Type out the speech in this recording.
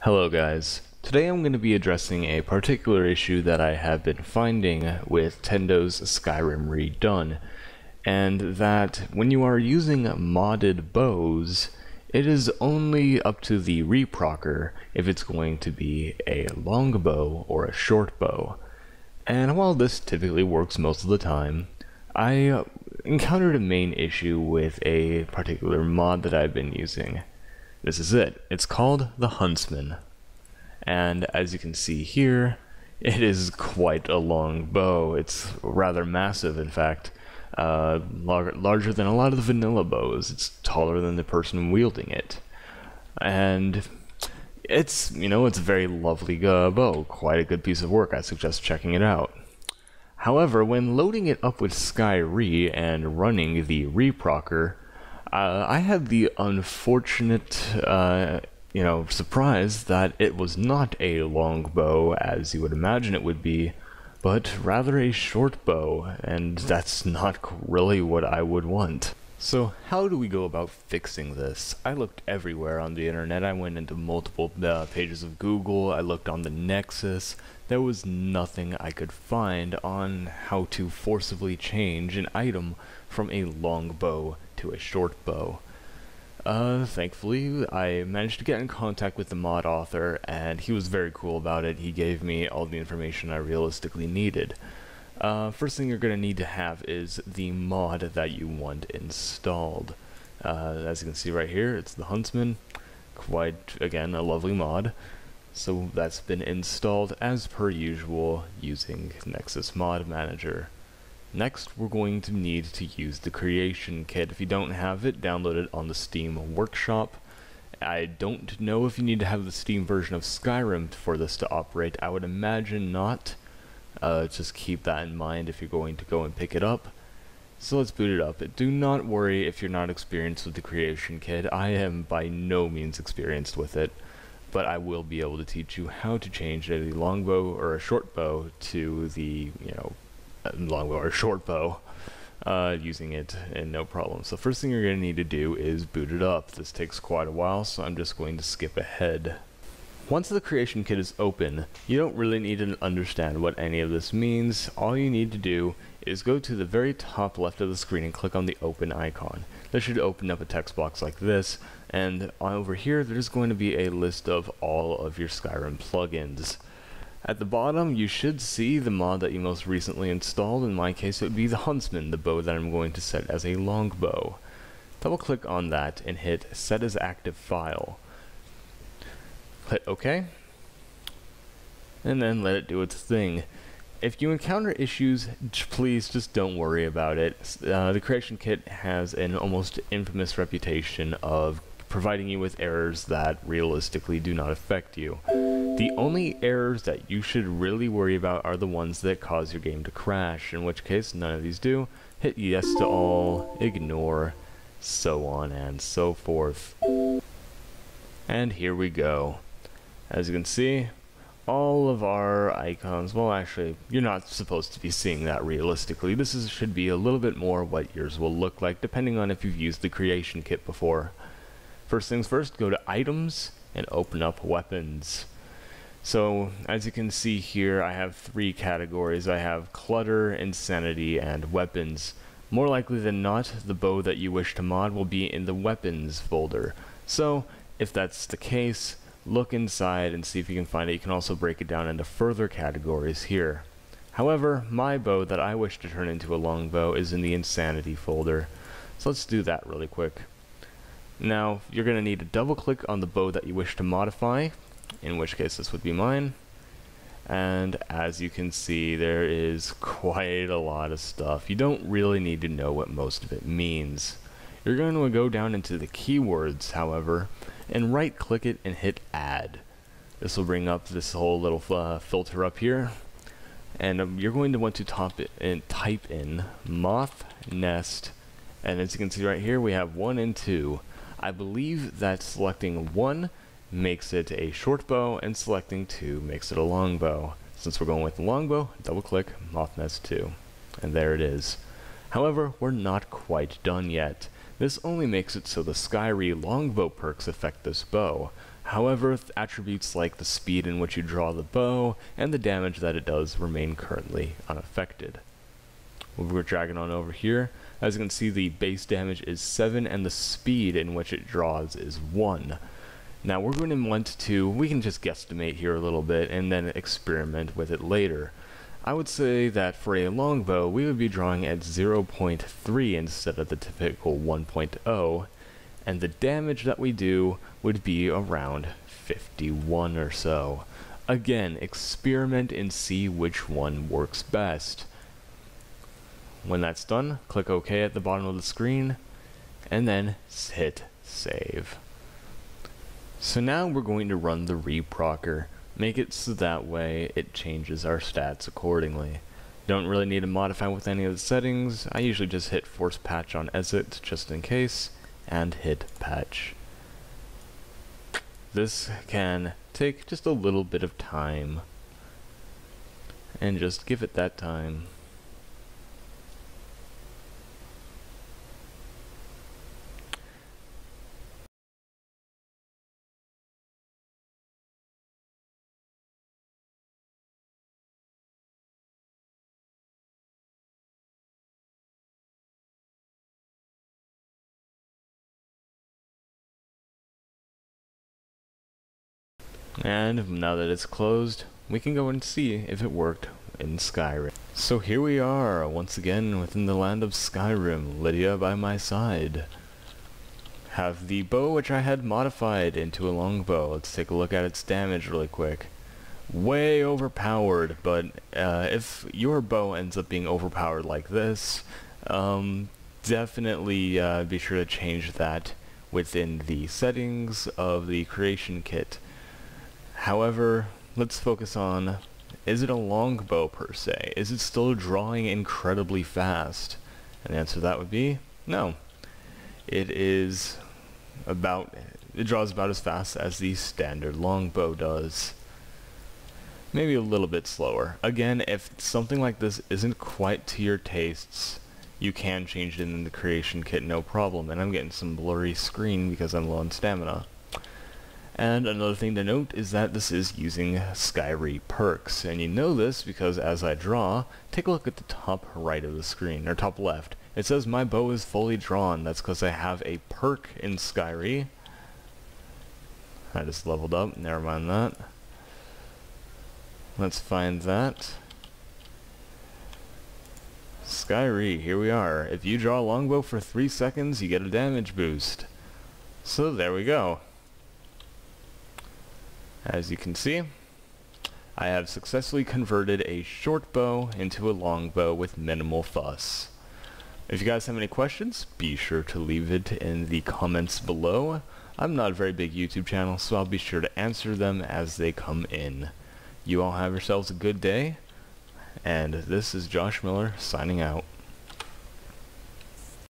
Hello guys. Today I'm going to be addressing a particular issue that I have been finding with Tendo's Skyrim Redone, and that when you are using modded bows, it is only up to the reprocker if it's going to be a longbow or a shortbow. And while this typically works most of the time, I encountered a main issue with a particular mod that I've been using. This is it. It's called the Huntsman. And as you can see here, it is quite a long bow. It's rather massive, in fact. Larger than a lot of the vanilla bows. It's taller than the person wielding it. And it's a very lovely bow. Quite a good piece of work. I suggest checking it out. However, when loading it up with Skyrim and running the reprocker, I had the unfortunate, surprise that it was not a longbow as you would imagine it would be, but rather a shortbow, and that's not really what I would want. So how do we go about fixing this? I looked everywhere on the internet. I went into multiple pages of Google. I looked on the Nexus. There was nothing I could find on how to forcibly change an item from a longbow to a shortbow. Thankfully, I managed to get in contact with the mod author, and he was very cool about it. He gave me all the information I realistically needed. First thing you're going to need to have is the mod that you want installed. As you can see right here, it's the Huntsman. Quite, again, a lovely mod. So that's been installed as per usual using Nexus Mod Manager. Next, we're going to need to use the creation kit. If you don't have it, download it on the Steam Workshop. I don't know if you need to have the Steam version of Skyrim for this to operate. I would imagine not. Just keep that in mind if you're going to go and pick it up. So let's boot it up. Do not worry if you're not experienced with the creation kit. I am by no means experienced with it, but I will be able to teach you how to change a longbow or a shortbow to the, longbow or shortbow, using it and no problem. So first thing you're going to need to do is boot it up. This takes quite a while, so I'm just going to skip ahead. Once the creation kit is open, you don't really need to understand what any of this means. All you need to do is go to the very top left of the screen and click on the open icon. This should open up a text box like this, and over here there's going to be a list of all of your Skyrim plugins. At the bottom, you should see the mod that you most recently installed. In my case, it would be the Huntsman, the bow that I'm going to set as a longbow. Double click on that and hit Set as Active File. Hit OK, and then let it do its thing. If you encounter issues, please just don't worry about it. The creation kit has an almost infamous reputation of providing you with errors that realistically do not affect you. The only errors that you should really worry about are the ones that cause your game to crash, in which case none of these do. Hit yes to all, ignore, so on and so forth. And here we go. As you can see, all of our icons, well actually, you're not supposed to be seeing that realistically. This should be a little bit more what yours will look like, depending on if you've used the creation kit before. First things first, go to Items and open up Weapons. So, as you can see here, I have three categories. I have Clutter, Insanity, and Weapons. More likely than not, the bow that you wish to mod will be in the Weapons folder. So, if that's the case, look inside and see if you can find it. You can also break it down into further categories here. However, my bow that I wish to turn into a longbow is in the Insanity folder. So let's do that really quick. Now, you're going to need to double click on the bow that you wish to modify, in which case this would be mine. And as you can see, there is quite a lot of stuff. You don't really need to know what most of it means. You're going to go down into the keywords, however, and right click it and hit add. This will bring up this whole little filter up here, and you're going to want to type in moth nest, and as you can see right here we have 1 and 2. I believe that selecting 1 makes it a shortbow and selecting 2 makes it a longbow. Since we're going with the longbow, double click moth nest 2, and there it is. However, we're not quite done yet. This only makes it so the Skyrim Longbow perks affect this bow. However, attributes like the speed in which you draw the bow and the damage that it does remain currently unaffected. We're dragging on over here. As you can see, the base damage is 7 and the speed in which it draws is 1. Now we're going to want to, we can just guesstimate here a little bit and then experiment with it later. I would say that for a longbow, we would be drawing at 0.3 instead of the typical 1.0, and the damage that we do would be around 51 or so. Again, experiment and see which one works best. When that's done, click OK at the bottom of the screen, and then hit save. So now we're going to run the reprocker, make it so that way it changes our stats accordingly. Don't really need to modify with any of the settings. I usually just hit force patch on exit just in case, and hit patch. This can take just a little bit of time, and just give it that time. And now that it's closed, we can go and see if it worked in Skyrim. So here we are, once again within the land of Skyrim, Lydia by my side. Have the bow which I had modified into a longbow. Let's take a look at its damage really quick. Way overpowered, but if your bow ends up being overpowered like this, definitely be sure to change that within the settings of the creation kit. However, let's focus on, is it a longbow per se? Is it still drawing incredibly fast? And the answer to that would be no. It draws about as fast as the standard longbow does. Maybe a little bit slower. Again, if something like this isn't quite to your tastes, you can change it in the creation kit, no problem. And I'm getting some blurry screen because I'm low on stamina. And another thing to note is that this is using Skyrim perks, and you know this because as I draw, take a look at the top right of the screen, or top left. It says my bow is fully drawn. That's because I have a perk in Skyrim. I just leveled up, never mind that. Let's find that. Skyrim, here we are. If you draw a longbow for 3 seconds, you get a damage boost. So there we go. As you can see, I have successfully converted a shortbow into a longbow with minimal fuss. If you guys have any questions, be sure to leave it in the comments below. I'm not a very big YouTube channel, so I'll be sure to answer them as they come in. You all have yourselves a good day, and this is Josh Miller signing out.